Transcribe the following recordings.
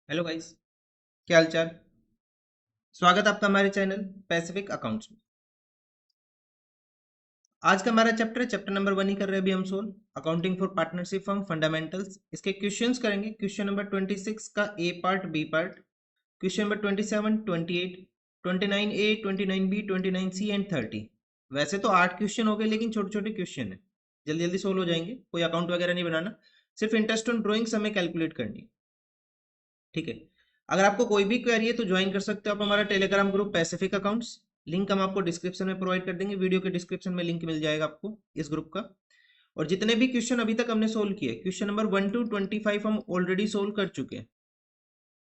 Hello guys, क्या हाल चाल। स्वागत है आपका हमारे चैनल पैसिफिक अकाउंट्स में। आज का हमारा चैप्टर है चैप्टर नंबर 1 ही कर रहे हैं अभी हम solve accounting for partnership firm fundamentals. इसके क्वेश्चंस करेंगे। क्वेश्चन नंबर 26 का A part, B part, question number 27, 28, 29A, 29B, 29C and 30। वैसे तो 8 क्वेश्चन हो गए, लेकिन छोटे छोटे क्वेश्चन है, जल्दी जल्दी सोल्व हो जाएंगे। कोई अकाउंट वगैरह नहीं बनाना, सिर्फ इंटरेस्ट ऑन ड्रॉइंग्स हमें कैलकुलेट करनी है। ठीक है। अगर आपको कोई भी क्वेरी है तो ज्वाइन कर सकते हो आप हमारा Telegram group Pacific accounts. Link हम आपको डिस्क्रिप्शन में प्रोवाइड कर देंगे, वीडियो के डिस्क्रिप्शन में लिंक मिल जाएगा आपको इस ग्रुप का। और जितने भी क्वेश्चन अभी तक हमने सोल्व किए, क्वेश्चन नंबर 1 to 25 हम ऑलरेडी सोल्व कर चुके हैं।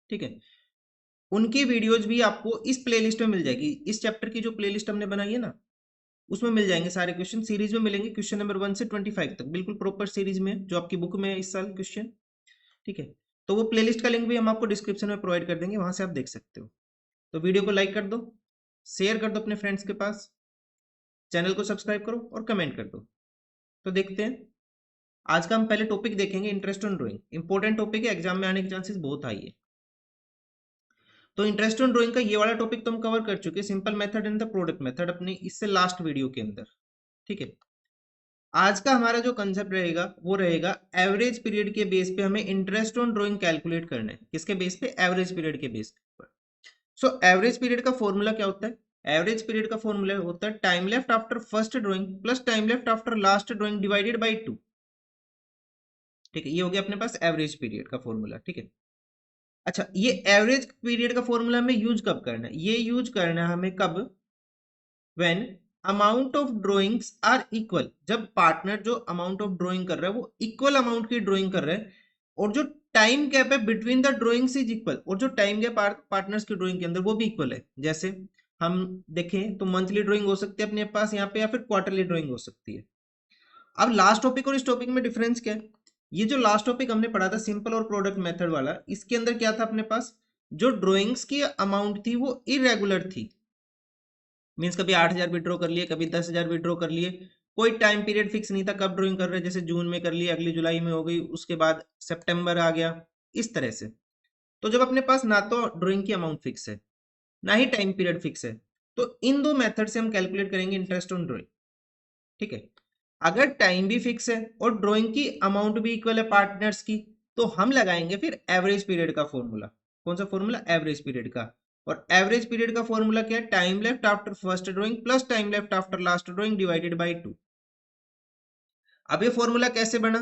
ठीक है। उनकी वीडियोज भी आपको इस प्लेलिस्ट में मिल जाएगी। इस चैप्टर की जो प्लेलिस्ट हमने बनाई है ना, उसमें मिल जाएंगे सारे क्वेश्चन, सीरीज में मिलेंगे। क्वेश्चन नंबर 1 से 25 तक बिल्कुल प्रॉपर सीरीज में, जो आपकी बुक में है इस साल क्वेश्चन। ठीक है। तो वो प्लेलिस्ट का लिंक भी हम आपको डिस्क्रिप्शन में प्रोवाइड कर देंगे, वहां से आप देख सकते हो। तो वीडियो को लाइक कर दो, शेयर कर दो अपने फ्रेंड्स के पास, चैनल को सब्सक्राइब करो और कमेंट कर दो। तो देखते हैं। आज का हम पहले टॉपिक देखेंगे, interest on drawing. Important topic है, एग्जाम में आने के चांसेस बहुत हाई है। तो इंटरेस्ट ऑन ड्राइंग का ये वाला टॉपिक तो हम कवर कर चुके हैं, simple method and the product method, अपने इससे लास्ट वीडियो के अंदर। ठीक है। आज का हमारा जो कंसेप्ट रहेगा वो रहेगा एवरेज पीरियड के बेस पे हमें इंटरेस्ट ऑन ड्राइंग कैलकुलेट करना है। किसके बेस पे? एवरेज पीरियड के बेस पर। सो एवरेज पीरियड का फॉर्मूला क्या होता है? एवरेज पीरियड का फॉर्मूला होता है time left after first drawing plus time left after last drawing divided by 2। ठीक है, ये हो गया अपने पास एवरेज पीरियड का फॉर्मूला। ठीक है। अच्छा, ये एवरेज पीरियड का फॉर्मूला हमें यूज कब करना है? ये यूज करना है हमें कब? When amount of drawings are equal. जब पार्टनर जो अमाउंट ऑफ ड्रॉइंग कर रहा है वो इक्वल अमाउंट की ड्रॉइंग कर रहा है, और जो टाइम गैप है between the drawings is equal, और जो टाइम गैप पार्टनर्स की ड्रॉइंग के अंदर वो भी इक्वल है। जैसे हम देखें तो मंथली ड्राइंग हो सकती है अपने पास यहाँ पे, या फिर क्वार्टरली ड्राइंग हो सकती है। अब लास्ट टॉपिक और इस टॉपिक में डिफरेंस क्या है? ये जो लास्ट टॉपिक हमने पढ़ा था सिंपल और प्रोडक्ट मेथड वाला, इसके अंदर क्या था अपने पास? जो ड्रॉइंग्स की अमाउंट थी वो इरेगुलर थी। मीन्स कभी 8,000 विड्रॉ कर लिए, कभी 10,000 विड्रॉ कर लिए। कोई टाइम पीरियड फिक्स नहीं था कब ड्राइंग कर रहे, जैसे जून में कर लिए, अगली जुलाई में हो गई, उसके बाद सितंबर आ गया, इस तरह से। तो जब अपने पास ना तो ड्राइंग की अमाउंट फिक्स है, ना ही टाइम पीरियड फिक्स है, तो इन दो मेथड से हम कैलकुलेट करेंगे इंटरेस्ट ऑन ड्राइंग। ठीक है। अगर टाइम भी फिक्स है और ड्राइंग की अमाउंट भी इक्वल है पार्टनर्स की, तो हम लगाएंगे फिर एवरेज पीरियड का फॉर्मूला। कौन सा फॉर्मूला? एवरेज पीरियड का। और एवरेज पीरियड का फॉर्मूला क्या है? Time left after first drawing plus time left after last drawing divided by 2। अब ये फॉर्मूला कैसे बना,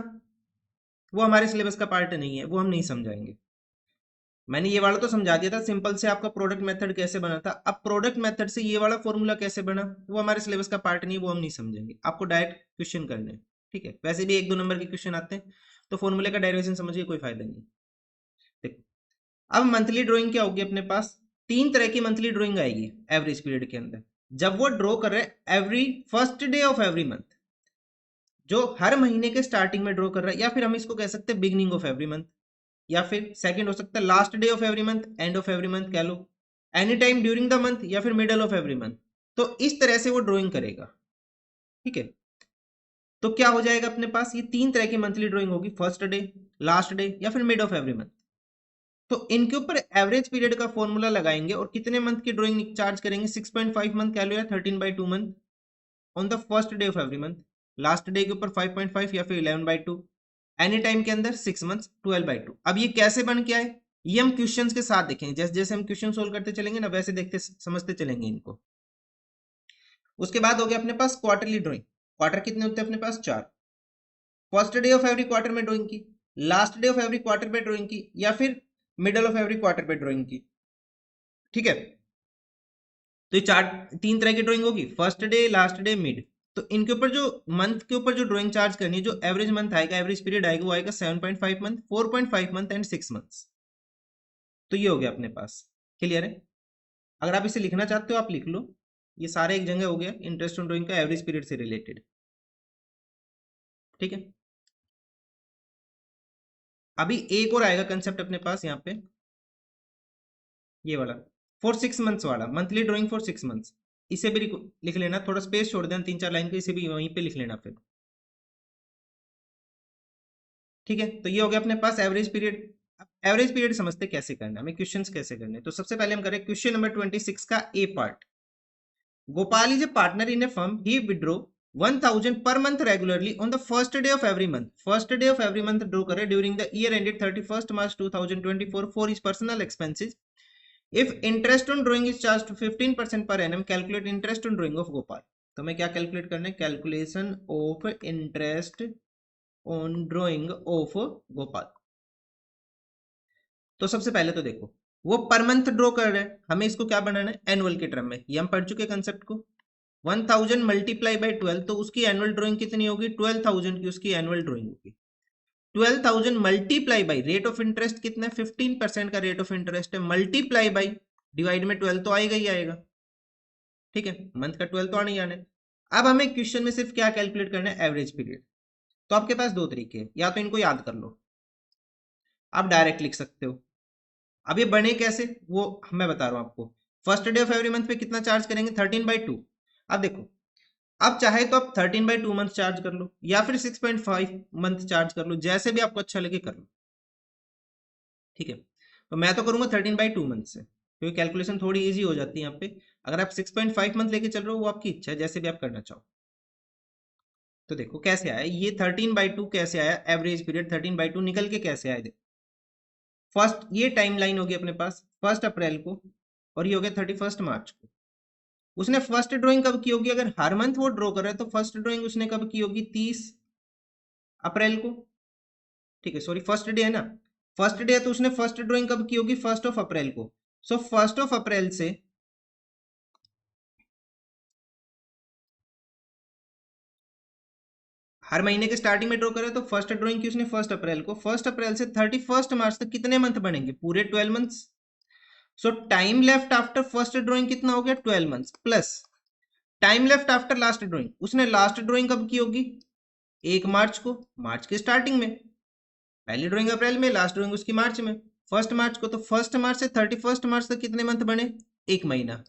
वो हमारे सिलेबस का पार्ट नहीं है, वो हम नहीं समझाएंगे। मैंने ये वाला तो समझा दिया था सिंपल से, आपका प्रोडक्ट मेथड कैसे बना था। अब प्रोडक्ट मेथड से ये वाला फॉर्मूला कैसे बना, वो हमारे सिलेबस का पार्ट नहीं है, वो हम नहीं समझेंगे। आपको डायरेक्ट क्वेश्चन करने हैं। ठीक है। वैसे भी 1-2 नंबर के क्वेश्चन आते हैं, तो फॉर्मूले का डेरिवेशन समझिए, कोई फायदा नहीं। देखो, अब मंथली ड्राइंग क्या होगी अपने पास? 3 तरह की मंथली ड्राइंग आएगी एवरेज पीरियड के अंदर। जब वो ड्रॉ कर रहे हैं every first day of every month, जो हर महीने के स्टार्टिंग में ड्रॉ कर रहा है, या फिर हम इसको कह सकते हैं बिगनिंग ऑफ एवरी मंथ, या फिर सेकंड हो सकता है last day of every month, end of every month कह लो, any time during the month, या फिर मिडल ऑफ एवरी मंथ। तो इस तरह से वो ड्राइंग करेगा। ठीक है। तो क्या हो जाएगा अपने पास? ये 3 तरह की मंथली ड्राइंग होगी, फर्स्ट डे, लास्ट डे, या फिर मिड ऑफ एवरी मंथ। तो इनके ऊपर एवरेज पीरियड का फॉर्मूला लगाएंगे, और कितने मंथ की ड्राइंग चार्ज करेंगे? 6.5 मंथ कह लो, या 13/2 month on the first day of every month. Last day के ऊपर 5.5 या फिर 11/2। एनी टाइम के अंदर 6 मंथ्स 12/2। अब ये कैसे बन के आए, ये हम क्वेश्चंस के साथ देखेंगे। जैसे जैसे हम क्वेश्चन सोल्व करते चलेंगे ना, वैसे देखते समझते चलेंगे इनको। उसके बाद हो गया अपने पास क्वार्टरली ड्राइंग। क्वार्टर कितने होते हैं अपने पास? 4। First day of every quarter में ड्राइंग की, last day of every quarter पे ड्राइंग की, या फिर मिडल ऑफ एवरी क्वार्टर पे ड्राइंग की। ठीक है। तो ये 3 तरह की ड्राइंग होगी, first day, last day, mid. तो इनके ऊपर जो मंथ के ऊपर जो ड्राइंग चार्ज करनी है, जो एवरेज मंथ आएगा, एवरेज पीरियड आएगा, वो आएगा 7.5 मंथ, 4.5 मंथ एंड 6 मंथ्स। तो ये हो गया अपने पास। क्लियर है? अगर आप इसे लिखना चाहते हो आप लिख लो, ये सारे एक जगह हो गया इंटरेस्ट ऑन ड्राइंग का एवरेज पीरियड से रिलेटेड। ठीक है। अभी एक और आएगा कंसेप्ट अपने पास यहाँ पे, ये वाला फॉर 6 मंथ्स वाला, मंथली ड्राइंग फॉर 6 मंथ्स। इसे भी लिख लेना, थोड़ा स्पेस छोड़ देना 3-4 लाइन के, इसे भी वहीं पे लिख लेना फिर। ठीक है। तो ये हो गया अपने पास एवरेज पीरियड। अब एवरेज पीरियड समझते कैसे करना, हमें क्वेश्चंस कैसे करने। तो सबसे पहले हम करें क्वेश्चन नंबर 26 का A part. Gopal is a partner in a firm, he withdraw 1000 per month regularly on the first day of every month. First day of every month draw करे during the year ended 31st March 2024 for his personal expenses. If interest on drawing is charged to 15% per annum, calculate interest on drawing of Gopal. तो हमें क्या calculate करना है, calculation of interest on drawing of Gopal. तो सबसे पहले तो देखो वो पर मंथ ड्रॉ कर रहे हैं, हमें इसको क्या बनाना है, एनुअल के टर्म में। ये हम पढ़ चुके कंसेप्ट को। 1000 मल्टीप्लाई बाई 12, तो उसकी एनुअल ड्रॉइंग कितनी होगी, 12000 की उसकी एनुअल ड्रॉइंग होगी। 12000 multiply by rate of interest कितना है, 15% का रेट ऑफ इंटरेस्ट है, मल्टीप्लाई बाई डिवाइड में 12 तो आएगा ही आएगा, ठीक है, मंथ का 12 तो आने ही आने। अब हमें क्वेश्चन में सिर्फ क्या कैलकुलेट करना है, एवरेज पीरियड। तो आपके पास दो तरीके हैं, या तो इनको याद कर लो, आप डायरेक्ट लिख सकते हो। अब ये बने कैसे वो मैं बता रहा हूं आपको। First day of every month पे कितना चार्ज करेंगे, 13/2। अब देखो, अब चाहे तो आप 13/2 मंथ चार्ज कर लो, या फिर 6.5 मंथ चार्ज कर लो, जैसे भी आपको अच्छा लगे कर लो, ठीक है। तो मैं तो करूंगा 13/2 मंथ से, क्योंकि कैलकुलेशन थोड़ी इजी हो जाती है यहाँ पे। अगर आप 6.5 मंथ लेके चल रहे हो वो आपकी इच्छा है, जैसे भी आप करना चाहो। तो देखो कैसे आया ये 13/2, कैसे आया एवरेज पीरियड 13/2 निकल के कैसे आया। देखो फर्स्ट ये टाइम लाइन होगी अपने पास 1 अप्रैल को, और ये हो गया 31 मार्च को। उसने फर्स्ट ड्राइंग कब की होगी, अगर हर मंथ वो ड्रॉ कर रहा है तो फर्स्ट ड्राइंग उसने कब की होगी, 30 अप्रैल को, ठीक है। सॉरी फर्स्ट डे है ना, फर्स्ट डे है तो उसने फर्स्ट ड्राइंग कब की होगी, 1 अप्रैल को। सो 1 अप्रैल से हर महीने के स्टार्टिंग में ड्रॉ करे तो फर्स्ट ड्राइंग की उसने 1 अप्रैल को, 1 अप्रैल से 31 मार्च तक कितने मंथ बनेंगे, पूरे 12 मंथ्स। सो time left after first drawing कितना हो गया, 12 months, plus time left after last drawing, उसने लास्ट ड्राइंग कब की होगी, 1 मार्च को, मार्च के स्टार्टिंग में। पहली ड्राइंग अप्रैल में, लास्ट ड्राइंग उसकी मार्च में, 1 मार्च को। तो 1 मार्च से 31 मार्च तक कितने मंथ बने, 1 महीना।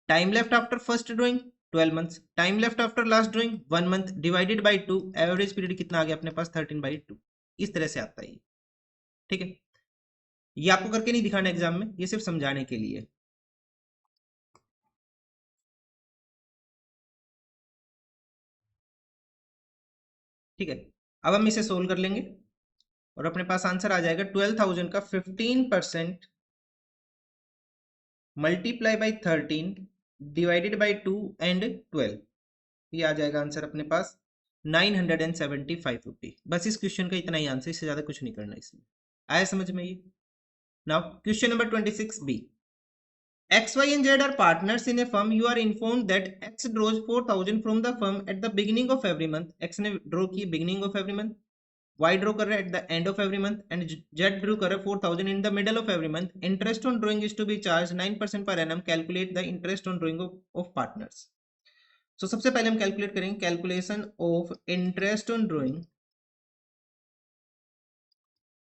Time left after first drawing 12 months, time left after last drawing 1 month, divided by 2, average period कितना आ गया अपने पास, 13/2। इस तरह से आता है, ठीक है। ये आपको करके नहीं दिखाना एग्जाम में, ये सिर्फ समझाने के लिए। ठीक है, अब हम इसे सोल्व कर लेंगे और अपने पास आंसर आ जाएगा 12,000 का 15% multiply by 13 divided by 2 and 12, ये आ जाएगा आंसर अपने पास 975 रुपी। बस इस क्वेश्चन का इतना ही आंसर, इससे ज्यादा कुछ नहीं करना इसमें। आया समझ में ये। Now question number 26B। X, Y, and Z are partners in a firm. You are informed that X draws 4,000 from the firm at the beginning of every month. X ने draw की beginning of every month. Y draw कर रहा है at the end of every month, and Z draw कर रहा है 4,000 in the middle of every month. Interest on drawing is to be charged 9% per annum. Calculate the interest on drawing of partners. So सबसे पहले हम calculate करेंगे calculation of interest on drawing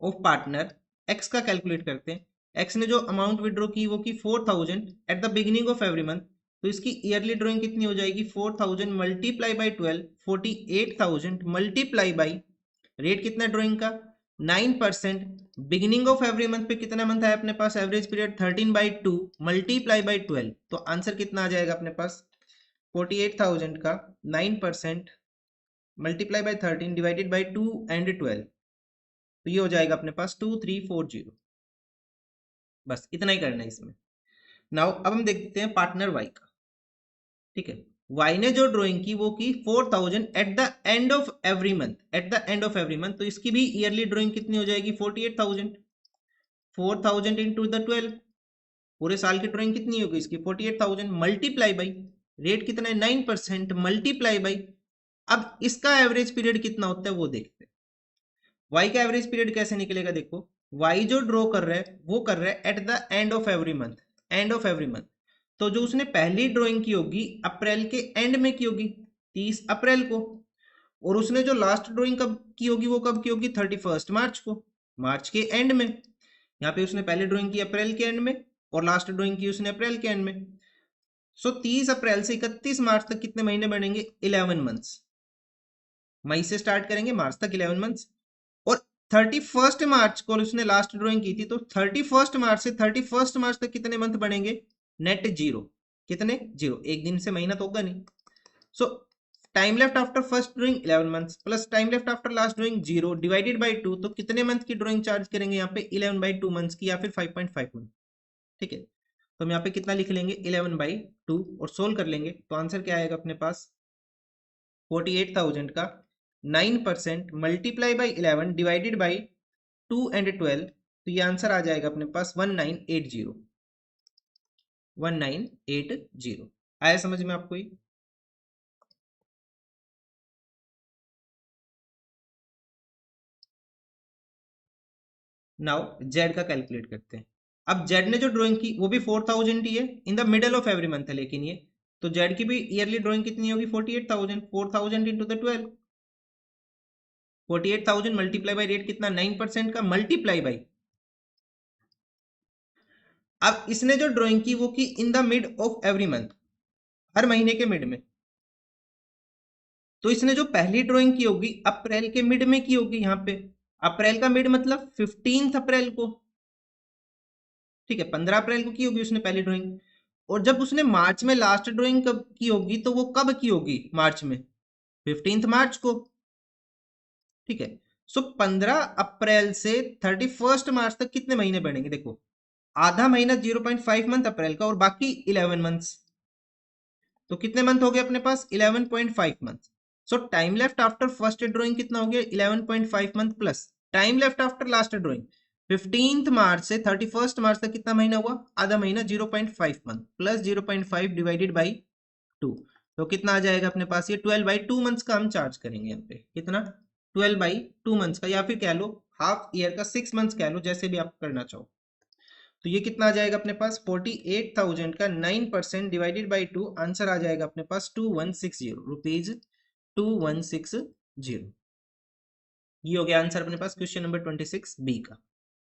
of partner. X का calculate करते हैं। X ने जो amount withdraw की वो की 4,000 eight the beginning of every month, तो इसकी ईयरली ड्रॉइंग कितनी हो जाएगी, 4,000 multiply by 12, 48,000 multiply by rate कितना ड्रॉइंग का 9%, बिगिनिंग ऑफ एवरी मंथ पे कितना मंथ है अपने पास, एवरेज पीरियड 13/2 मल्टीप्लाई बाई 12, तो आंसर कितना आ जाएगा अपने पास 48,000 का 9% multiply by 13 divided by 2 and 12, तो ये हो जाएगा अपने पास 2340। बस इतना ही करना है इसमें। नाउ अब हम देखते हैं पार्टनर वाई का, ठीक है। वाई ने जो ड्राइंग की वो की 4,000 eight the end of every month, at the end of every month, तो इसकी भी ईयरली ड्राइंग कितनी हो जाएगी 48,000, 4,000 इंटू द 12, पूरे साल की ड्राइंग कितनी होगी इसकी 48,000 मल्टीप्लाई बाई रेट कितना है 9% मल्टीप्लाई बाई, अब इसका एवरेज पीरियड कितना होता है वो देखते हैं। वाई का एवरेज पीरियड कैसे निकलेगा, देखो वाई जो ड्रॉ कर रहा है वो कर रहा है eight the end of every month, end of every month, तो जो उसने पहली ड्राइंग की होगी अप्रैल के एंड में की होगी 30 अप्रैल को, और उसने जो लास्ट ड्राइंग कब की होगी वो कब की होगी 31 मार्च को, मार्च के एंड में। यहाँ पे उसने पहली ड्राइंग की अप्रैल के एंड में और लास्ट ड्राइंग की उसने अप्रैल के एंड में। सो 30 अप्रैल से 31 मार्च तक कितने महीने बनेंगे, 11 मंथ्स। मई से स्टार्ट करेंगे मार्च तक 11 मंथ्स, और 31 मार्च को उसने लास्ट ड्राइंग की थी, तो 31 मार्च से 31 मार्च तक कितने मंथ बनेंगे? Net zero. कितने? जीरो। एक दिन से महीना तो होगा नहीं। सो time left after first drawing 11 months plus time left after last drawing zero divided by 2, तो कितने मंथ की ड्राइंग चार्ज करेंगे यहाँ पे? 11/2 मंथ्स की, या फिर 5.5 मंथ। ठीक है, तो हम यहाँ पे कितना लिख लेंगे? 11/2 और सोल्व कर लेंगे तो आंसर क्या आएगा अपने पास? 48,000 का 9% multiply by 11 divided by 2 and 12, तो ये आंसर आ जाएगा अपने पास 1980। 1980 आया समझ में आपको ये? नाउ जेड का कैलकुलेट करते हैं। अब जेड ने जो ड्राइंग की वो भी 4000 ही है, in the middle of every month है, लेकिन ये तो जेड की भी ईयरली ड्राइंग कितनी होगी? 48,000। 4000 into the 12, 48,000 multiply by rate कितना? 9% का, मल्टीप्लाई बाई, अब इसने जो ड्राइंग की वो की in the mid of every month, हर महीने के मिड में, तो इसने जो पहली ड्राइंग की होगी अप्रैल के मिड में की होगी। यहाँ पे अप्रैल का मिड मतलब 15 अप्रैल को। ठीक है, 15 अप्रैल को की होगी उसने पहली ड्राइंग, और जब उसने मार्च में लास्ट ड्राइंग कब की होगी, तो वो कब की होगी मार्च में? 15 मार्च को। ठीक है, सो 15 अप्रैल से 31 मार्च तक कितने महीने बनेंगे? देखो, आधा महीना 0.5 मंथ अप्रैल का, और बाकी 11 मंथ्स, तो कितने मंथ हो गए अपने पास? 11.5 मंथ। सो time left after first drawing कितना हो गया? 11.5 month plus time left after last drawing 15 मार्च से 31 मार्च तक कितना महीना हुआ? आधा महीना, 0.5 मंथ प्लस 0.5 डिवाइडेड बाई 2, तो कितना आ जाएगा अपने पास? ये 12/2 मंथ्स का हम चार्ज करेंगे यहाँ पे। कितना? 12/2 मंथ्स का, या फिर कह लो हाफ ईयर का, 6 मंथ्स कह लो, जैसे भी आप करना चाहो। तो ये कितना आ जाएगा अपने पास? 48,000 का 9% डिवाइडेड बाई 2, आंसर आ जाएगा अपने पास 2160 रुपीज। 2160, ये हो गया आंसर अपने पास क्वेश्चन नंबर 26 बी का।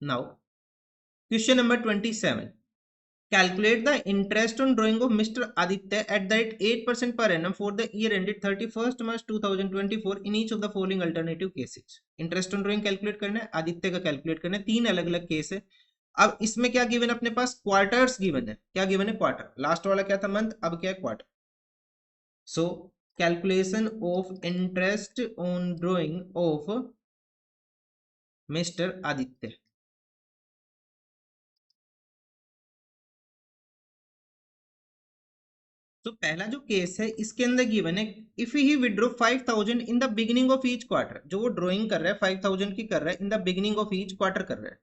Now question number 27, calculate the interest on drawing of mister Aditya eight the rate 8% per annum for the year ended 31 March 2024 in each of the following alternative cases. Interest on drawing calculate करना है, आदित्य का calculate करना है, तीन अलग अलग case है। अब इसमें क्या गिवन है अपने पास? क्वार्टर्स गिवन है। क्या गिवन है? क्वार्टर। लास्ट वाला क्या था? मंथ, अब क्या है? Quarter. So calculation of interest on drawing of mister Aditya. तो पहला जो केस है इसके अंदर गिवन है, if he withdraw 5,000 in the beginning of each quarter, जो वो ड्राइंग कर रहा है 5,000 की कर रहा है, इन the beginning of each quarter कर रहा है।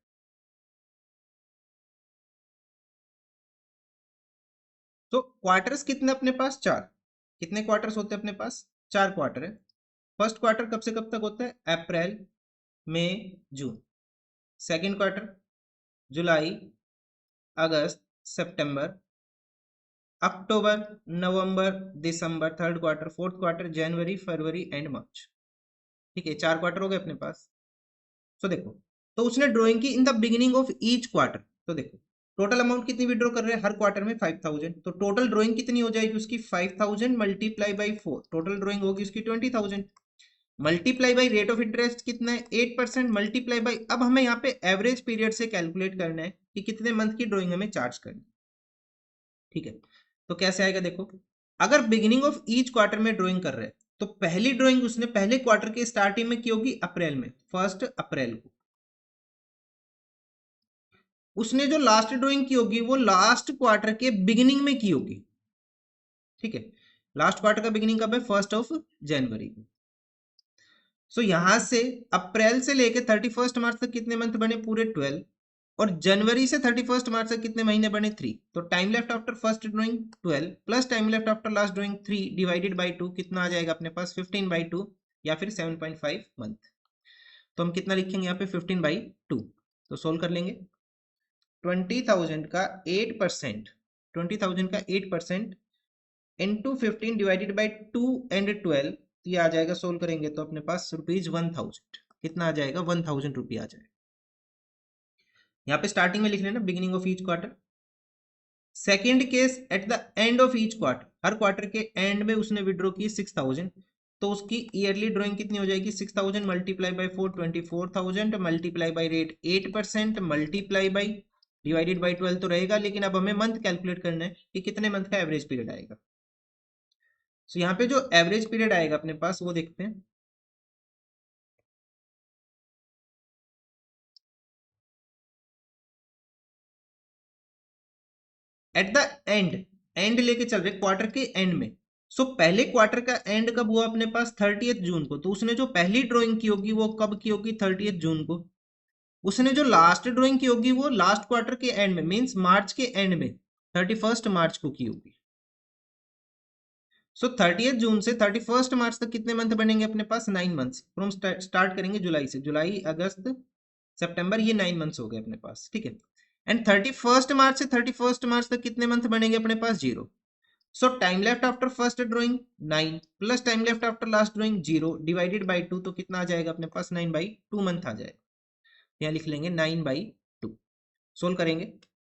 तो क्वार्टर्स कितने अपने पास? चार। कितने क्वार्टर्स होते हैं अपने पास? चार क्वार्टर है। फर्स्ट क्वार्टर कब से कब तक होता है? अप्रैल, मई, जून। सेकंड क्वार्टर जुलाई, अगस्त, सितंबर, अक्टूबर, नवंबर, दिसंबर। थर्ड क्वार्टर, फोर्थ क्वार्टर जनवरी, फरवरी एंड मार्च। ठीक है, चार क्वार्टर हो गए अपने पास। तो देखो, तो उसने ड्राइंग की in the beginning of each quarter, तो देखो टोटल अमाउंट कितनी विड्रॉ कर रहे हैं हर क्वार्टर में? 5,000। तो टोटल ड्राइंग कितनी हो जाएगी उसकी? 5,000 मल्टीप्लाई बाई 4, टोटल ड्राइंग होगी उसकी 20,000। Multiply by rate of interest कितना है? 8%। मल्टीप्लाई बाई, अब हमें यहाँ पे एवरेज पीरियड से कैलकुलेट करना है कि कितने मंथ की ड्राइंग हमें चार्ज करनी है। ठीक है, तो कैसे आएगा? देखो, अगर बिगिनिंग ऑफ ईच क्वार्टर में ड्राइंग कर रहे हैं, तो पहली ड्राइंग उसने पहले क्वार्टर के स्टार्टिंग में की होगी अप्रैल में, 1 अप्रैल को। उसने जो लास्ट ड्राइंग की होगी वो लास्ट क्वार्टर के बिगिनिंग में की होगी। ठीक है, लास्ट क्वार्टर का बिगिनिंग कब है? 1 जनवरी को। सो यहां से अप्रैल से लेके 31 मार्च तक कितने मंथ बने? पूरे 12। और जनवरी से 31 मार्च तक कितने महीने बने? 3। तो time left after first drawing 12 plus time left after last drawing 3 divided by 2, कितना आ जाएगा अपने पास? 15/2, या फिर 7.5 मंथ। तो हम कितना लिखेंगे यहाँ पे? 15/2। तो सोल्व कर लेंगे। 20,000 का 8%, 20,000 का 8% इंटू 15 डिवाइडेड बाई 2 एंड 12, तो ये आ जाएगा, सोल्व करेंगे तो अपने पास ₹1,000। कितना आ जाएगा? 1,000 रुपये आ जाएगा। यहाँ पे स्टार्टिंग में लिख लेना beginning of each quarter. Second case, eight the end of each quarter, her quarter के एंड में उसने विड्रॉ की 6,000। तो उसकी ईयरली ड्राइंग कितनी हो जाएगी, 6000 multiply by 4 24,000 multiply by rate 8% multiply by divided by 12 तो रहेगा, लेकिन अब हमें मंथ कैलकुलेट करना है कि कितने मंथ का एवरेज पीरियड आएगा। सो यहाँ पे जो एवरेज पीरियड आएगा अपने पास वो देखते हैं। एट द एंड लेके चल रहे क्वार्टर के एंड में। सो पहले क्वार्टर का एंड कब हुआ अपने पास, 30 जून को। तो उसने जो पहली ड्राइंग की होगी वो कब की होगी, 30 जून को। उसने जो लास्ट ड्राइंग की होगी वो लास्ट क्वार्टर के एंड में, मींस मार्च के एंड में, 31 मार्च को की होगी। सो 30 जून से 31 मार्च तक कितने मंथ बनेंगे अपने पास, 9 मंथ्स। फ्रॉम स्टार्ट करेंगे जुलाई से, जुलाई अगस्त सितंबर, ये 9 मंथ्स हो गए अपने पास, ठीक है। एंड 31 मार्च से 31 मार्च तक कितने मंथ बनेंगे अपने पास, 0। सो time left after first drawing 9 plus time left after last drawing 0 divided by 2, तो कितना आ जाएगा अपने पास, 9/2 मंथ आ जाएगा। यहाँ लिख लेंगे 9/2। सोल्व करेंगे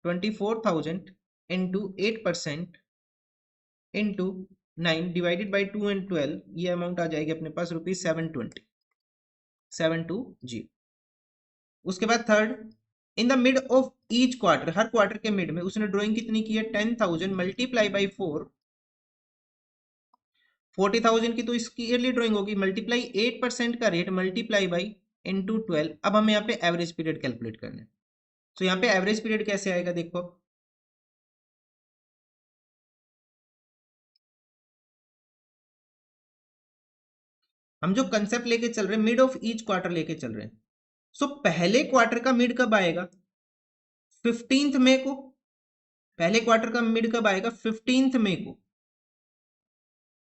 24,000 into 8% into 9 divided by 2 and 12, ये अमाउंट आ जाएगी अपने पास ₹720 720। उसके बाद third, in the mid of each quarter, her quarter के मिड में उसने ड्राइंग कितनी की है, 10,000 मल्टीप्लाई बाई 4, 40,000 की तो इसकी ईयरली ड्राइंग होगी, मल्टीप्लाई 8% का रेट मल्टीप्लाई बाई इंटू 12। अब हमें यहाँ पे एवरेज पीरियड कैलकुलेट करना है। तो यहाँ पे एवरेज पीरियड कैसे आएगा देखो, हम जो कंसेप्ट लेके चल रहे हैं मिड ऑफ ईच क्वार्टर लेके चल रहे हैं। सो पहले क्वार्टर का मिड कब आएगा, 15 मई को। पहले क्वार्टर का मिड कब आएगा, 15 मई को।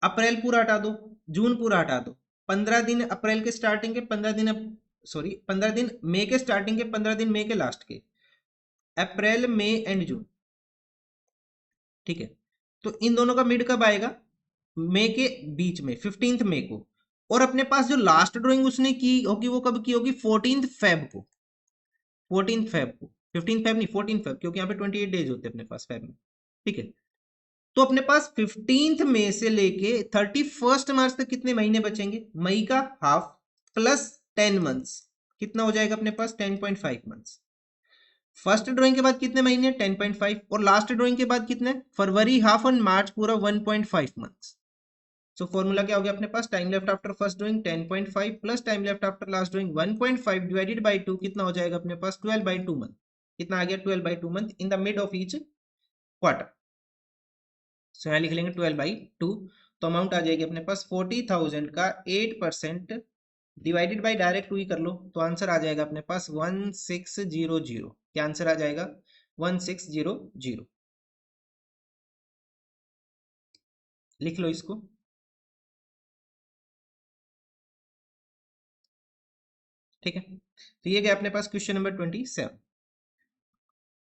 अप्रैल पूरा हटा दो, जून पूरा हटा दो, 15 दिन अप्रैल के स्टार्टिंग के, 15 दिन 15 दिन मई के स्टार्टिंग के, 15 दिन मई के लास्ट के, अप्रैल मई एंड जून, ठीक है। तो इन दोनों का मिड कब आएगा, मई के बीच में, 15 मई को। और अपने पास जो लास्ट ड्राइंग उसने की होगी वो कब की होगी, 14 फेब को, 14 फेब को, 15 फेब नहीं 14 फेब, क्योंकि यहाँ पे 28 डेज होते हैं अपने पास फेब में, ठीक है। तो अपने पास 15 मई से लेके 31 मार्च तक कितने महीने बचेंगे, मई का हाफ प्लस 10 मंथ्स, कितना हो जाएगा अपने पास, 10.5 मंथ्स। फर्स्ट ड्राइंग के बाद कितने महीने, 10.5, और लास्ट ड्राइंग के बाद कितने, फरवरी हाफ और मार्च पूरा 1.5 मंथ्स। सो फॉर्मूला क्या हो गया अपने पास, time left after first drawing 10.5 plus time left after last drawing 1.5 divided by 2, कितना हो जाएगा अपने पास, 12/2 मंथ। कितना आ गया, 12/2 month in the mid of each quarter. So यहाँ लिख लेंगे 12/2। तो अमाउंट आ जाएगी अपने पास 40,000 का 8% डिवाइडेड बाई डायरेक्ट 2 ही कर लो, तो आंसर आ जाएगा अपने पास 1600। क्या आंसर आ जाएगा, 1600। लिख लो इसको। ठीक है, तो ये गया अपने पास क्वेश्चन नंबर 27।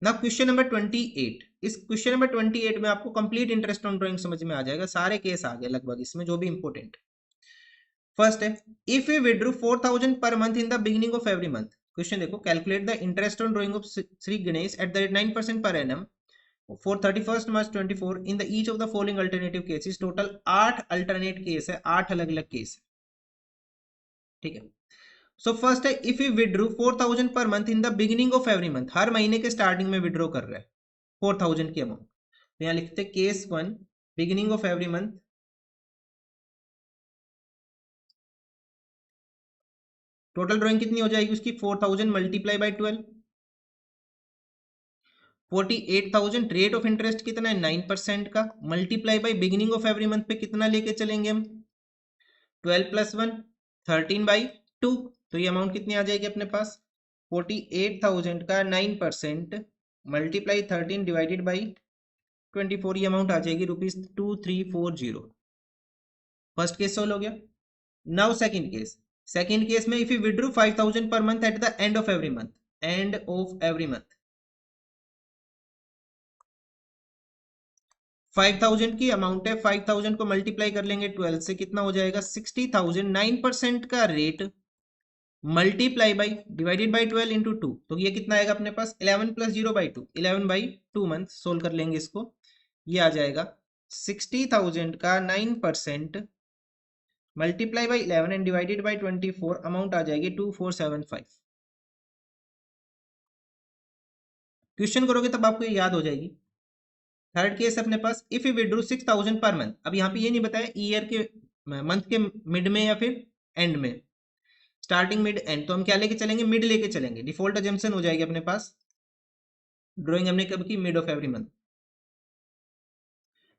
ना क्वेश्चन नंबर 28, इस क्वेश्चन नंबर 28 में आपको कंप्लीट इंटरेस्ट ऑन ड्राइंग समझ में आ जाएगा, सारे केस आ गए लगभग इसमें जो भी इंपॉर्टेंट। फर्स्ट है, if you withdrew 4,000 per month in the beginning of every month. Question देखो, calculate the interest on drawing of Shri Ganesh at the rate 9% per annum for 31 March 24 in the each of the following alternative cases. Total 8 alternate case है, 8 अलग अलग case है, ठीक है। So first है, if you withdrew 4,000 per month in the beginning of every month, हर महीने के स्टार्टिंग में विड्रॉ कर रहा है 4,000 की अमाउंट। तो यहाँ लिखते हैं case 1, beginning of every month. Total drawing कितनी हो जाएगी उसकी, 4,000 multiply by 12, 48,000। Rate of interest कितना है, 9% का, multiply by beginning of every month पे कितना लेके चलेंगे हम, 12 + 1 13/2। तो ये अमाउंट कितनी आ जाएगी अपने पास, 48,000 का 9% मल्टीप्लाई 13 डिवाइडेड बाई 24, ये अमाउंट आ जाएगी ₹2340। फर्स्ट केस सोल्व हो गया। Now second case, second case में if you withdrew 5,000 per month at the end of every month, end of every month 5,000 की अमाउंट है, 5,000 को मल्टीप्लाई कर लेंगे 12 से, कितना हो जाएगा 60,000, 9% का rate multiply by divided by 12 into 2, तो ये कितना आएगा अपने पास 11 + 0/2, 11/2 मंथ। सोल्व कर लेंगे इसको, ये आ जाएगा 60,000 का 9% multiply by 11 and divided by 24, amount आ जाएगी 2475। क्वेश्चन करोगे तब आपको ये याद हो जाएगी। थर्ड केस अपने पास, if you withdrew 6000 per month. अब यहाँ पे ये नहीं बताया ईयर के मंथ के मिड में या फिर एंड में, स्टार्टिंग मिड एंड, तो हम क्या लेके चलेंगे, मिड लेके चलेंगे। डिफॉल्ट अजम्पशन हो जाएगी अपने पास। ड्राइंग हमने कब की, mid of every month,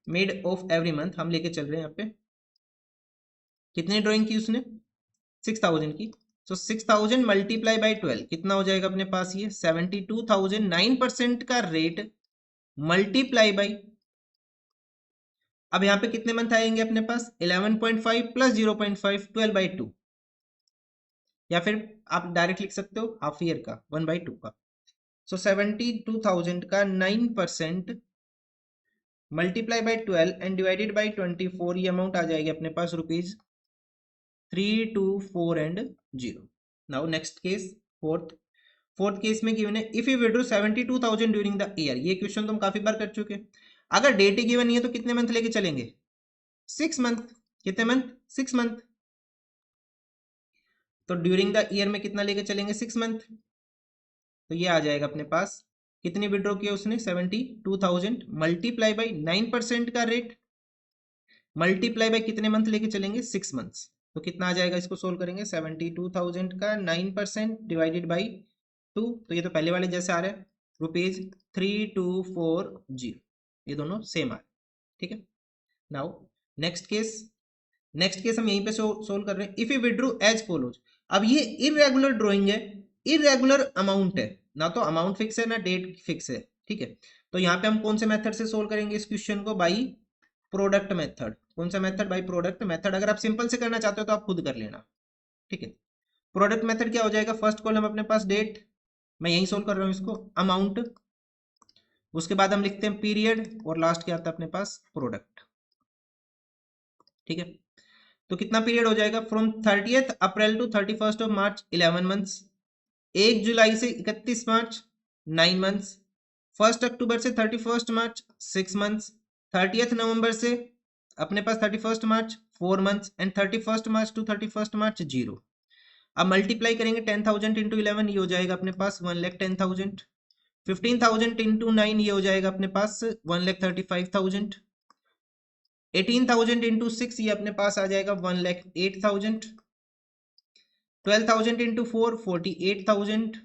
mid of every month हम लेके चल रहे हैं। यहाँ पे कितनी ड्राइंग की उसने, 6000 की। तो 6000 मल्टीप्लाई बाई 12 कितना हो जाएगा अपने पास, ये 72,000। 9% का रेट मल्टीप्लाई बाई, अब यहाँ पे कितने मंथ आएंगे अपने पास, 11.5 प्लस 0.5, 12/2, या फिर आप डायरेक्ट लिख सकते हो हाफ ईयर का 1/2 का। सो 72,000 का 9% multiply by 12 and divided by 24, ये अमाउंट आ जाएगी अपने पास ₹324 and 0। Now next case, fourth case में गिवन है, if you withdraw 72,000 during the year. ये क्वेश्चन तो हम काफी बार कर चुके हैं। अगर डेट गिवन है तो कितने मंथ लेके चलेंगे, 6 मंथ। कितने मंथ, 6 मंथ। तो ड्यूरिंग द ईयर में कितना लेके चलेंगे, 6 मंथ। तो ये आ जाएगा अपने पास, कितनी विड्रॉ किया उसने, 72,000 मल्टीप्लाई बाई 9% का रेट, मल्टीप्लाई बाई कितने मंथ लेके चलेंगे, 6 मंथ्स। तो कितना आ जाएगा, इसको सोल्व करेंगे, 72,000 का 9% डिवाइडेड बाई 2, तो ये तो पहले वाले जैसे आ रहा है, ₹3240। ये दोनों सेम आ रहे, ठीक है। नाउ नेक्स्ट केस हम यहीं पे सोल्व कर रहे हैं। If you withdrew as follows. अब ये इरेगुलर ड्राइंग है, इरेगुलर अमाउंट है, ना तो अमाउंट फिक्स है ना डेट फिक्स है, ठीक है। तो यहाँ पे हम कौन से मेथड से सोल्व करेंगे इस क्वेश्चन को, बाई प्रोडक्ट मेथड। कौन सा मेथड, बाई प्रोडक्ट मेथड। अगर आप सिंपल से करना चाहते हो तो आप खुद कर लेना, ठीक है। प्रोडक्ट मेथड क्या हो जाएगा, फर्स्ट कॉलम अपने पास डेट, मैं यही सोल्व कर रहा हूँ इसको, अमाउंट, उसके बाद हम लिखते हैं पीरियड, और लास्ट क्या आता है अपने पास, प्रोडक्ट, ठीक है। तो कितना पीरियड हो जाएगा, from 30th April to 31st of March 11 months, 1 जुलाई से 31 मार्च 9 मंथ्स, 1 अक्टूबर से 31 मार्च 6 मंथ्स, 30th नवंबर से अपने पास 31 मार्च 4 मंथ्स, एंड 31 मार्च टू 31 मार्च 0। अब मल्टीप्लाई करेंगे 10,000 इंटू 11, ये हो जाएगा अपने पास 1,10,000। 15,000 इंटू 9, ये हो जाएगा अपने पास 1,35,000। 18,000 इंटू 6, ये अपने पास आ जाएगा 1,08,000। 12,000 इंटू 4, 48,000।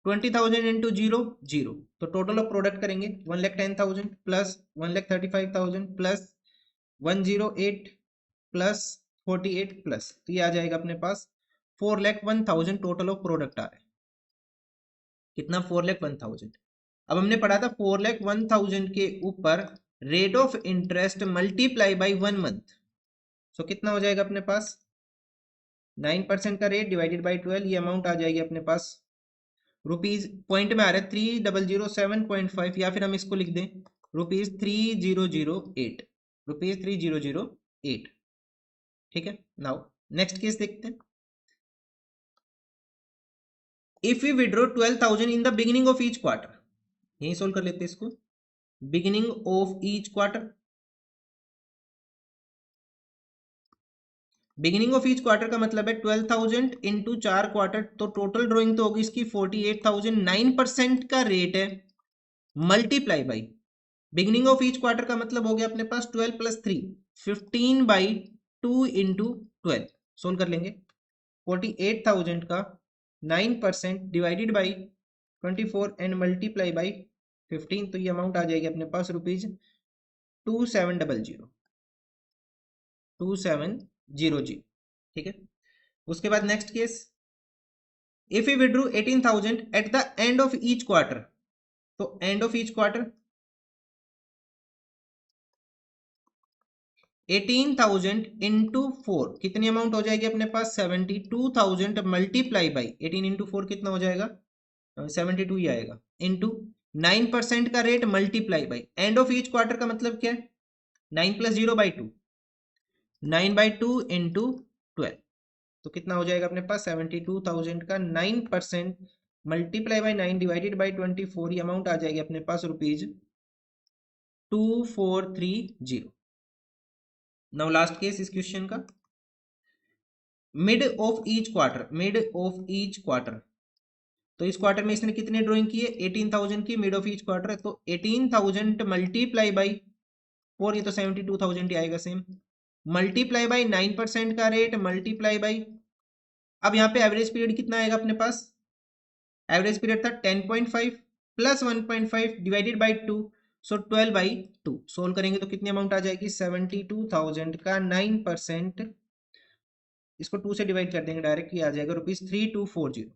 20,000 इंटू 0, 0। तो टोटल ऑफ प्रोडक्ट करेंगे 1,10,000 प्लस 1,35,000 प्लस 108 प्लस 48 प्लस, तो ये आ जाएगा अपने पास 4,01,000। टोटल ऑफ प्रोडक्ट आ रहा है कितना, 4,01,000। अब हमने पढ़ा था 4,01,000 के ऊपर rate of interest multiply by 1 month. So कितना हो जाएगा अपने पास, 9% का रेट डिवाइडेड बाई 12, ये अमाउंट आ जाएगी अपने पास रुपीज, पॉइंट में आ रहा है 3,007.5, या फिर हम इसको लिख दें ₹3,008, ₹3,008, ठीक है। नाउ नेक्स्ट केस देखते हैं। If you withdraw 12,000 in the beginning of each quarter, यही सोल्व कर लेते हैं इसको, beginning of each quarter. Beginning of each quarter का मतलब है 12,000 इंटू 4 क्वार्टर, तो टोटल ड्रॉइंग तो होगी इसकी 48,000। 9% का रेट है multiply by beginning of each quarter का मतलब हो गया अपने पास 12 प्लस 3, 15/2 इंटू 12। सोल्व कर लेंगे, 48,000 का 9% divided by 24 and multiply by 15, तो ये अमाउंट आ जाएगी अपने पास ₹2700, 2700, ठीक है। उसके बाद next case, if you withdrew 18,000 at the end of each quarter, तो end of each quarter 18,000 into 4, कितनी अमाउंट हो जाएगी अपने पास, 72,000 मल्टीप्लाई बाई 18 इंटू 4 कितना हो जाएगा, 72 ही आएगा, इंटू 9% का rate multiply by and of each quarter का मतलब क्या है, 9 प्लस 0/2, 9/2 इंटू 12, तो कितना हो जाएगा अपने पास 72,000 का 9% मल्टीप्लाई बाई 9 डिवाइडेड बाई 24, ये अमाउंट आ जाएगी अपने पास ₹2430। नाउ लास्ट केस इस क्वेश्चन का, mid of each quarter, mid of each quarter, तो इस क्वार्टर में इसने कितनी ड्राइंग की है, 18,000 की, मिड ऑफ ईच क्वार्टर है, तो 18,000 मल्टीप्लाई बाई 4, ये तो 72,000 ही आएगा सेम, मल्टीप्लाई बाई 9% का रेट, मल्टीप्लाई बाई, अब यहाँ पे एवरेज पीरियड कितना आएगा अपने पास, एवरेज पीरियड था 10.5 plus 1.5 divided by 2, so 12/2, solve करेंगे तो कितनी अमाउंट आ जाएगी, 72,000 का 9%, इसको 2 से डिवाइड कर देंगे डायरेक्ट, ये आ जाएगा ₹3240,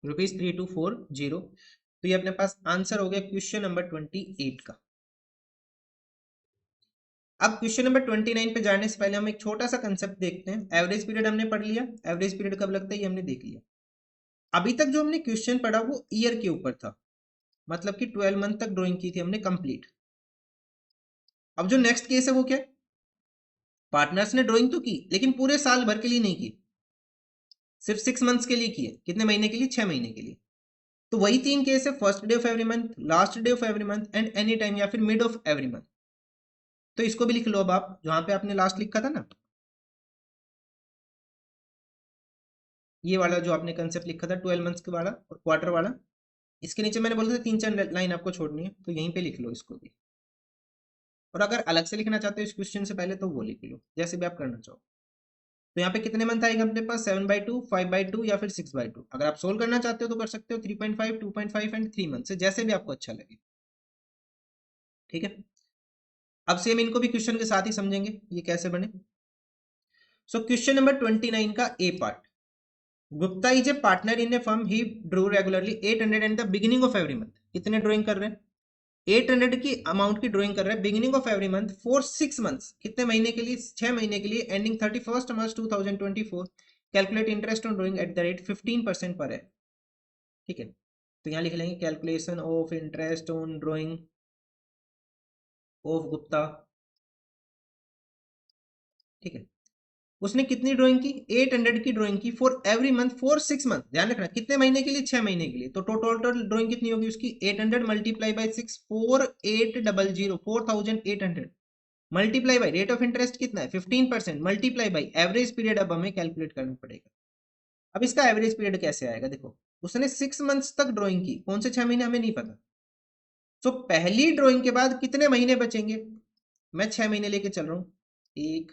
₹3240। तो ये अपने पास आंसर हो गया क्वेश्चन नंबर 28 का। अब क्वेश्चन नंबर 29 पे जाने से पहले हम एक छोटा सा कंसेप्ट देखते हैं। एवरेज पीरियड हमने पढ़ लिया, एवरेज पीरियड कब लगता है ये हमने देख लिया। अभी तक जो हमने क्वेश्चन पढ़ा वो ईयर के ऊपर था, मतलब कि 12 मंथ तक ड्राइंग की थी हमने कंप्लीट। अब जो नेक्स्ट केस है वो क्या, पार्टनर्स ने ड्राइंग तो की लेकिन पूरे साल भर के लिए नहीं की, सिर्फ 6 मंथ्स के लिए की है। कितने महीने के लिए, 6 महीने के लिए। तो वही 3 केस है, first day of every month, last day of every month and any time, या फिर मिड ऑफ एवरी मंथ। तो इसको भी लिख लो अब आप, जहां पे आपने लास्ट लिखा था ना, ये वाला जो आपने कंसेप्ट लिखा था 12 मंथ्स के वाला और क्वार्टर वाला, इसके नीचे मैंने बोला था 3-4 लाइन आपको छोड़नी है, तो यहीं पे लिख लो इसको भी। और अगर अलग से लिखना चाहते हो इस क्वेश्चन से पहले तो वो लिख लो, जैसे भी आप करना चाहो। तो यहाँ पे कितने मंथ आएगा अपने पास, 7/2, 5/2 या फिर 6/2। अगर आप सोल्व करना चाहते हो तो कर सकते हो 3.5, 2.5 एंड 3 मंथ से, जैसे भी आपको अच्छा लगे। ठीक है, अब सेम इनको भी क्वेश्चन के साथ ही समझेंगे ये कैसे बने। सो क्वेश्चन नंबर 29 का A part, Gupta is a partner in a firm, he drew regularly 800 at the beginning of every month. कितने ड्राइंग कर रहे हैं, 800 की अमाउंट की ड्राइंग कर रहे हैं beginning of every month for 6 months. कितने महीने के लिए, 6 महीने के लिए, ending 31 March 2024। Calculate interest on drawing eight the rate 15% पर है। ठीक है, तो यहाँ लिख लेंगे calculation of interest on drawing of Gupta. ठीक है, उसने कितनी ड्राइंग की, 800 की ड्राइंग की for every month for 6 month. ध्यान रखना कितने महीने के लिए, 6 महीने के लिए। तो टोटल ड्राइंग कितनी होगी उसकी, 800 multiply by 6, 4800, 4800 multiply by rate of interest कितना है 15%, मल्टीप्लाई बाई एवरेज पीरियड। अब हमें कैलकुलेट करना पड़ेगा। अब इसका एवरेज पीरियड कैसे आएगा, देखो उसने 6 मंथ्स तक ड्राइंग की, कौन से 6 महीने हमें नहीं पता। तो पहली ड्राइंग के बाद कितने महीने बचेंगे, मैं 6 महीने लेके चल रहा हूँ, 1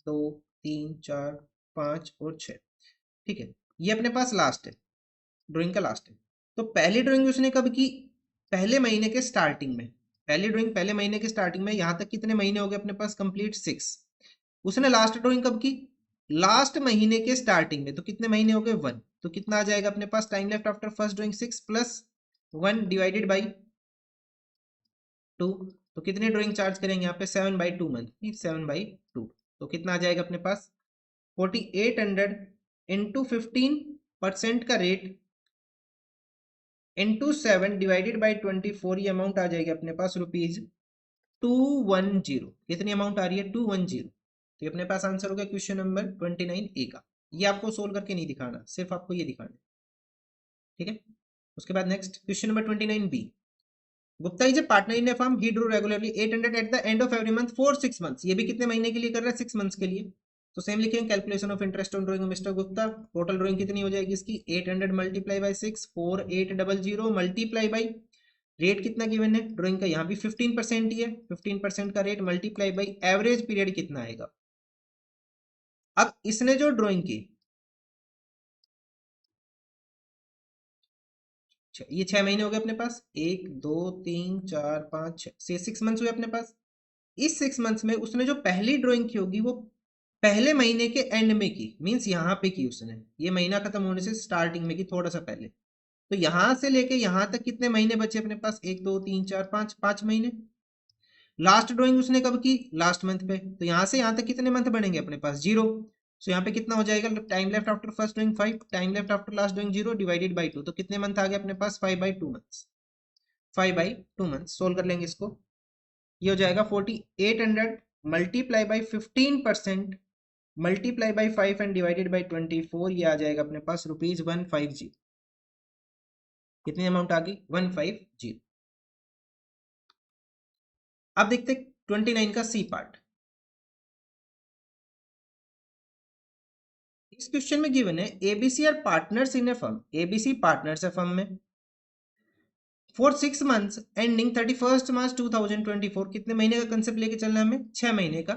2 3 4 5 और 6। ठीक है, ये अपने पास लास्ट है, ड्राइंग का लास्ट है। तो पहली ड्राइंग उसने कब की, पहले महीने के स्टार्टिंग में। पहली ड्राइंग पहले महीने के स्टार्टिंग में, यहां तक कितने महीने हो गए अपने पास कंप्लीट, 6। उसने लास्ट ड्राइंग कब की, लास्ट महीने के स्टार्टिंग में, तो कितने महीने हो गए, 1। तो कितना आ जाएगा अपने पास, time left after first drawing 6 plus 1 divided by 2। तो कितने ड्राइंग चार्ज करेंगे यहाँ पे, 7/2 मंथ, 7/2। तो कितना आ जाएगा अपने पास, 4800 इंटू 15% का रेट इंटू 7 डिवाइडेड बाई 24। ये अमाउंट आ जाएगी अपने पास ₹210। कितनी अमाउंट आ रही है, 210। तो ये अपने पास आंसर हो गया क्वेश्चन नंबर 29 ए का। ये आपको सोल्व करके नहीं दिखाना, सिर्फ आपको ये दिखाना। ठीक है, उसके बाद next question number 29 B, Gupta is a partner in a firm, he drew regularly 800 at the end of every month for 6 months. ये भी कितने महीने के लिए कर रहा है, 6 मंथ्स के लिए। तो सेम लिखेंगे calculation of interest on drawing mister Gupta. Total drawing कितनी हो जाएगी इसकी, 800 multiply by 6, 4800 multiply by rate कितना गिवन है ड्राइंग का, यहाँ भी 15% ही है, 15% का rate multiply by average period कितना आएगा। अब इसने जो ड्राइंग की, ये 6 महीने हो गए अपने पास, 1 2 3 4 5 6 से 6 मंथ्स हुए अपने पास। इस 6 मंथ्स में उसने जो पहली ड्राइंग की होगी वो पहले महीने के एंड में की, मींस यहाँ पे की उसने, ये महीना खत्म होने से स्टार्टिंग में की, थोड़ा सा पहले। तो यहां से लेके यहां तक कितने महीने बचे अपने पास, 1 2 3 4 5, 5 महीने। लास्ट ड्राइंग उसने कब की, लास्ट मंथ पे। तो यहां से यहां तक कितने मंथ बनेंगे अपने पास, 0। सो यहाँ पे कितना हो जाएगा, time left after first drawing 5, time left after last drawing 0 divided by 2। तो कितने मंथ आ गए अपने पास, 5/2 मंथ्स, 5/2 मंथ्स। सोल्व कर लेंगे इसको, ये हो जाएगा 4800 multiply by 15% multiply by 5 and divided by 24। ये आ जाएगा अपने पास ₹150। कितनी अमाउंट आ गई, 150। अब देखते 29 का सी पार्ट, इस क्वेश्चन में गिवन है ABC are partners in a firm, ABC partners है फर्म में फॉर 6 मंथ्स एंडिंग 31 मार्च 2024। कितने महीने का कंसेप्ट लेके चलना है हमें? 6 महीने का।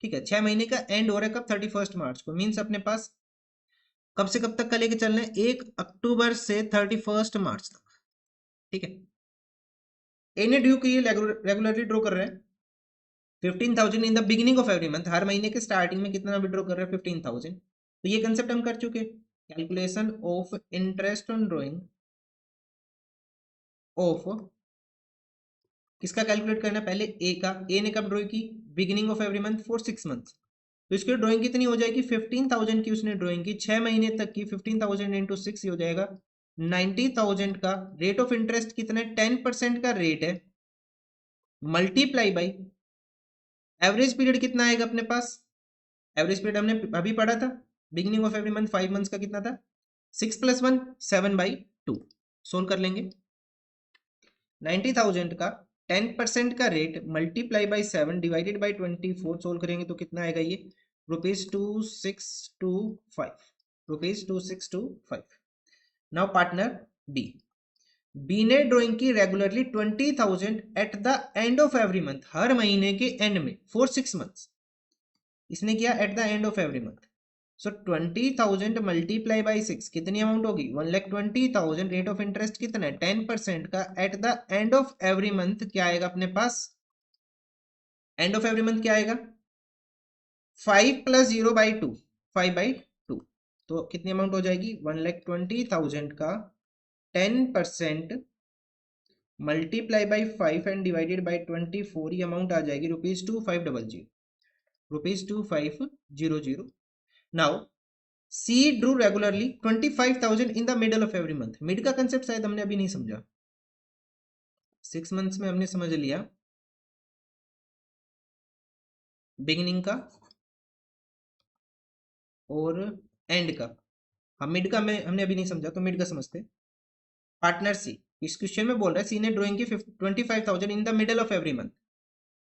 ठीक है, 6 महीने का एंड हो रहा है कब? 31 मार्च को। मीन्स अपने पास कब से कब तक का लेके चलना है? 1 अक्टूबर से 31 मार्च तक। ठीक है, एनी ड्यू के लिए रेगुलरली ड्रॉ कर रहे हैं 15,000 in the beginning of every month. हर महीने के स्टार्टिंग में कितना विड्रॉ कर रहे हैं? 15,000। तो ये कंसेप्ट हम कर चुके। Calculation of interest on drawing of, किसका कैलकुलेट करना है? पहले ए का। ए ने कब ड्रॉ की? Beginning of every month for 6 months. तो इसकी ड्राइंग कितनी हो जाएगी? 15,000 की उसने ड्राइंग की 6 महीने तक की। 15,000 इंटू 6 हो जाएगा 90,000 का। रेट ऑफ इंटरेस्ट कितना है? 10% का रेट है, मल्टीप्लाई बाई एवरेज पीरियड कितना आएगा अपने पास? एवरेज पीरियड हमने अभी पढ़ा था, beginning of every month 5 months का कितना था? 6 + 1 7/2। सोल्व कर लेंगे। 90,000 का 10% का rate multiply by 7 divided by 24 solve करेंगे तो कितना आएगा? ये ₹2625, ₹2625। नाउ पार्टनर बी, बी ने ड्राइंग की regularly 20,000 at the end of every month, हर महीने के एंड में फॉर 6 मंथ्स। इसने किया at the end of every month. So 20,000 multiply by 6 कितनी अमाउंट होगी? 1,20,000। रेट ऑफ इंटरेस्ट कितना है? 10% का। Eight the end of every month क्या आएगा अपने पास? एंड ऑफ एवरी मंथ क्या आएगा? 5 + 0/2, 5/2। तो कितनी अमाउंट हो जाएगी? 1,20,000 का 10% multiply by 5 and divided by 24, ये अमाउंट आ जाएगी ₹2500, ₹2500। Now see Drew regularly 25,000 in the middle of every month. Mid का कंसेप्ट शायद हमने अभी नहीं समझा, 6 मंथ्स में हमने समझ लिया बिगिनिंग का और एंड का। हम मिड का में हमने अभी नहीं समझा, तो मिड का समझते। पार्टनर सी, इस क्वेश्चन में बोल रहा है सी ने ड्राइंग की 25,000 in the middle of every month.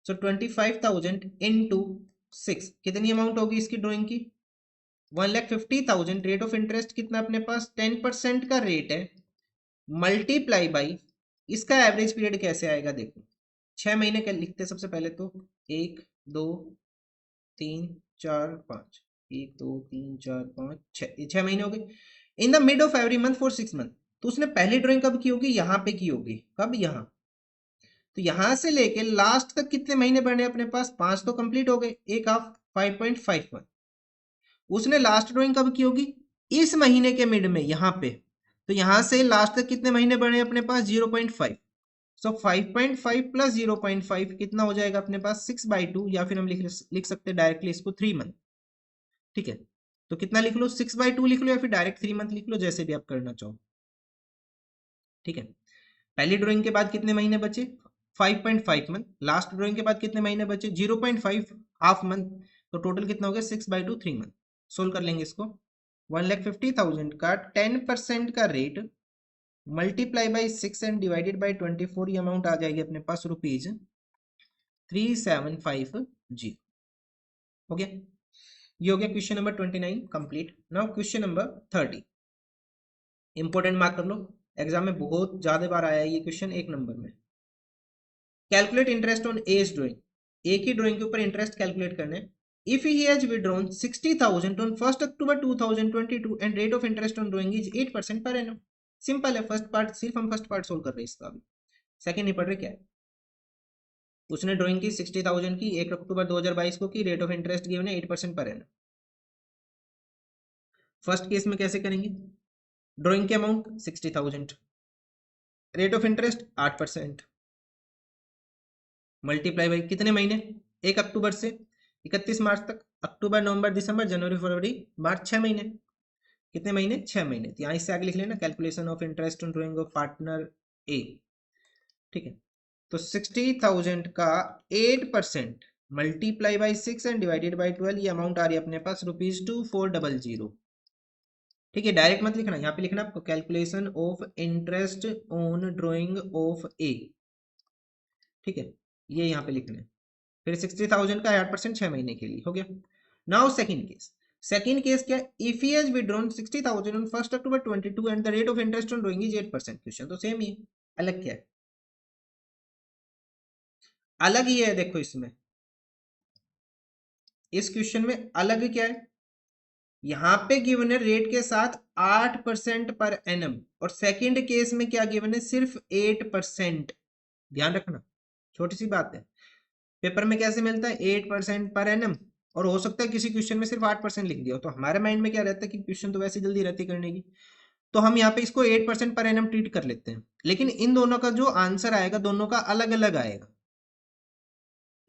So 25,000 into 6 कितनी अमाउंट होगी इसकी ड्राइंग की? 1,50,000। रेट ऑफ इंटरेस्ट कितना अपने पास? 10% का रेट है, मल्टीप्लाई बाई इसका एवरेज पीरियड कैसे आएगा? देखो 6 महीने का लिखते सबसे पहले तो 1 2 3 4 5, 1 2 3 4 5 6, 6 महीने हो गए। इन the mid of every month for 6 month. तो उसने पहली ड्राइंग कब की होगी? यहाँ पे की होगी। कब? यहाँ। तो यहां से लेके लास्ट तक कितने महीने बने अपने पास? 5 तो कंप्लीट हो गए, एक हाफ 5.51। उसने लास्ट ड्राइंग कब की होगी? इस महीने के मिड में, यहाँ पे। तो यहां से लास्ट तक कितने महीने बने अपने पास? 0.5। सो 5.5 + 0.5 कितना हो जाएगा अपने पास? 6/2, या फिर हम लिख सकते हैं डायरेक्टली इसको 3 मंथ। ठीक है, तो कितना लिख लो? 6/2 लिख लो, या फिर डायरेक्ट 3 मंथ लिख लो, जैसे भी आप करना चाहो। ठीक है, पहली ड्राइंग के बाद कितने महीने बचे? 5.5 मंथ। लास्ट ड्राइंग के बाद कितने महीने बचे? 0.5, हाफ मंथ। तो टोटल कितना हो गया? 6/2, 3 मंथ। सोल्व कर लेंगे इसको। 1,50,000 का 10% का rate multiply by 6 and divided by 24, ये अमाउंट आ जाएगी अपने पास ₹3750। हो गया, ये हो गया question number 29 complete. Now question number 30 important mark कर लो, एग्जाम में बहुत ज्यादा बार आया है ये क्वेश्चन, 1 नंबर में। Calculate interest on each drawing, एक ही ड्राइंग के ऊपर इंटरेस्ट कैलकुलेट करना है। If he has withdrawn 60,000 on 1 October 2022 and rate of interest on drawing is 8% per annum. Simple है, फर्स्ट पार्ट, सिर्फ हम फर्स्ट पार्ट सोल्व कर रहे हैं इसका, अभी सेकंड नहीं पढ़ रहे। क्या है? उसने ड्राइंग की 60,000 की, 1 अक्टूबर 2022 को की, रेट ऑफ इंटरेस्ट गिवन है 8% पर एनम। फर्स्ट केस में कैसे करेंगे? ड्राइंग की amount 60,000, rate of interest 8%, multiply by कितने महीने? 1 अक्टूबर से 31 मार्च तक। अक्टूबर नवंबर दिसंबर जनवरी फरवरी मार्च, 6 महीने। कितने महीने? 6 महीने। तो यहाँ इससे आगे लिख लेना calculation of interest on drawing of partner A. ठीक है, तो 60,000 का 8% multiply by 6 and divided by 12, ये अमाउंट आ रही है अपने पास ₹2400। ठीक है, डायरेक्ट मत लिखना, यहाँ पे लिखना आपको calculation of interest on drawing of A. ठीक है, ये यहाँ पे लिखना है। फिर 60,000 का 8% 6 महीने के लिए हो गया। Now second case, second case क्या है, if he has withdrawn 60,000 on 1 October 22 and the rate of interest on drawing is 8%। Question तो सेम ही है, अलग क्या है? अलग ही है, देखो इसमें, इस क्वेश्चन में अलग क्या है, यहां पे गिवन है रेट के साथ 8% पर एनम, और सेकंड केस में क्या गिवन है, सिर्फ 8%। ध्यान रखना, छोटी सी बात है, पेपर में कैसे मिलता है 8% पर एनम, और हो सकता है किसी क्वेश्चन में सिर्फ 8% लिख दिया हो, तो हमारे माइंड में क्या रहता है कि क्वेश्चन तो वैसे जल्दी रहती करने की, तो हम यहाँ पे इसको 8% पर एनम ट्रीट कर लेते हैं। लेकिन इन दोनों का जो आंसर आएगा दोनों का अलग अलग आएगा।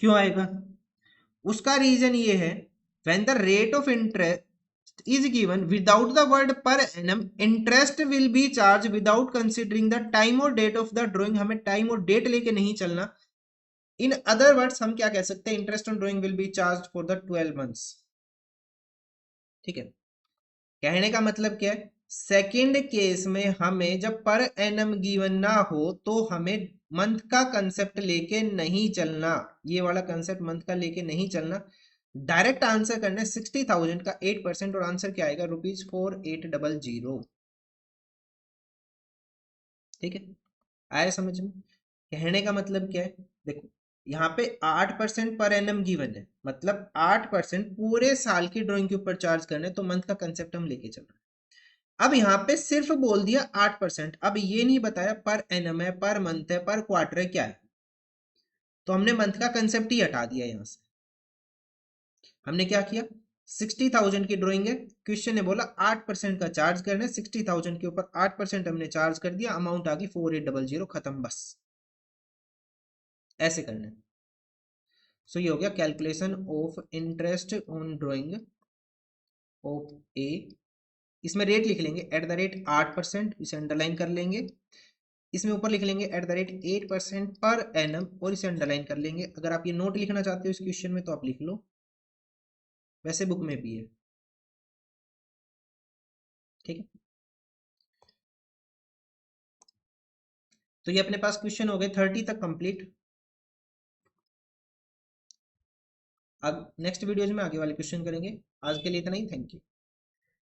क्यों आएगा? उसका रीजन ये है, when the rate of interest is given without the word per annum, interest will be charge without considering the time और डेट ऑफ द ड्रॉइंग। हमें टाइम और डेट लेके नहीं चलना। इन अदर वर्ड्स हम क्या कह सकते हैं, interest on drawing will be charge for the 12 months. ठीक है, कहने का मतलब क्या है, सेकंड केस में हमें जब पर एनम गिवन ना हो तो हमें मंथ का कंसेप्ट लेके नहीं चलना, ये वाला कंसेप्ट मंथ का लेके नहीं चलना, डायरेक्ट आंसर करना है 60,000 का 8%, और आंसर क्या आएगा, ₹4800। ठीक है, आया समझ में? कहने का मतलब क्या है, देखो यहाँ पे 8% पर एनम गिवन है, मतलब 8% पूरे साल की ड्राइंग के ऊपर चार्ज करना है, तो मंथ का कंसेप्ट हम लेके चल रहे हैं। अब यहाँ पे सिर्फ बोल दिया 8%, अब ये नहीं बताया पर एनम है, पर मंथ है, पर क्वार्टर है, क्या है, तो हमने मंथ का कंसेप्ट ही हटा दिया। यहाँ से हमने क्या किया, 60,000 की ड्राइंग है, क्वेश्चन ने बोला 8% का चार्ज करना है, 60,000 के ऊपर 8% हमने चार्ज कर दिया, अमाउंट आ गई 4800, खत्म, बस ऐसे करना है। सो ये हो गया calculation of interest on drawing of A. इसमें रेट लिख लेंगे एट द रेट 8%, इसे अंडरलाइन कर लेंगे। इसमें ऊपर लिख लेंगे eight the rate 8% per annum, और इसे अंडरलाइन कर लेंगे। अगर आप ये नोट लिखना चाहते हो इस क्वेश्चन में तो आप लिख लो, वैसे बुक में भी है। ठीक है, तो ये अपने पास क्वेश्चन हो गए 30 तक कंप्लीट। अब नेक्स्ट वीडियोज में आगे वाले क्वेश्चन करेंगे। आज के लिए इतना ही, थैंक यू।